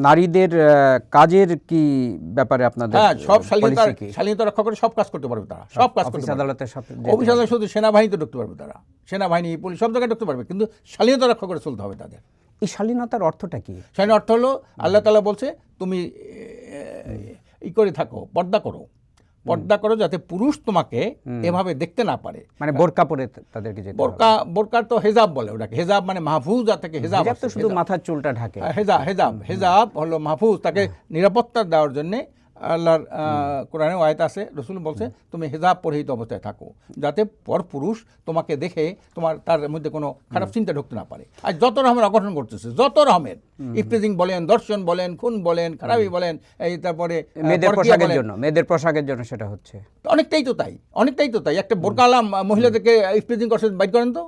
নারীদের কাজের কি ব্যাপারে আপনাদের হ্যাঁ, সব policy কি? শালীনতা রক্ষা করে সব কাজ করতে পারবে তারা, সব কাজ করতে অফিস পারবে। আদালতে সব অফিস আদালত শুধু সেনাবাহিনীতে ঢুকতে পারবে তারা, সেনাবাহিনী পুলিশ সব জায়গায় ঢুকতে পারবে, কিন্তু শালীনতা রক্ষা করে চলতে হবে তাদের। এই শালীনতার অর্থটা কি? শালীন অর্থ হলো আল্লাহ তাআলা বলছে তুমি ই করে থাকো, পর্দা করো, পর্দা করো যাতে পুরুষ তোমাকে এভাবে দেখতে না পারে। মানে বোরকা পরে তাদেরকে যেতে হবে। বোরকার তো হেজাব বলে ওটাকে, হেজাব মানে মাহফুজা থেকে হেজাব হিজাব তো আসছে, শুধু হেজাব। মাথার চুলটা ঢাকে। হেজাব হলো মাহফুজ, তাকে নিরাপত্তা দেওয়ার জন্য আল্লাহর কোরআনে আয়াত আছে, রাসূল বলছে তুমি হেজাব পরিহিত অবস্থায় থাকো, যাতে পর পুরুষ তোমাকে দেখে তার মধ্যে কোনো খারাপ চিন্তা ঢুকতে না পারে। আর যত রকমের অঘটন করতেছে, যত রকমের ইফতিজিং বলেন, দর্শন বলেন, খুন বলেন, খারাপি বলেন, এই তারপরে মেয়েদের পরকীয়া পোশাকের বলেন। জন্য, মেয়েদের পোশাকের জন্য সেটা হচ্ছে। অনেকটাই তো তাই, অনেকটাই তো তাই। একটা বোরকা আলা মহিলাদেরকে ইফতিজিং করছে, বাইর করেন তো।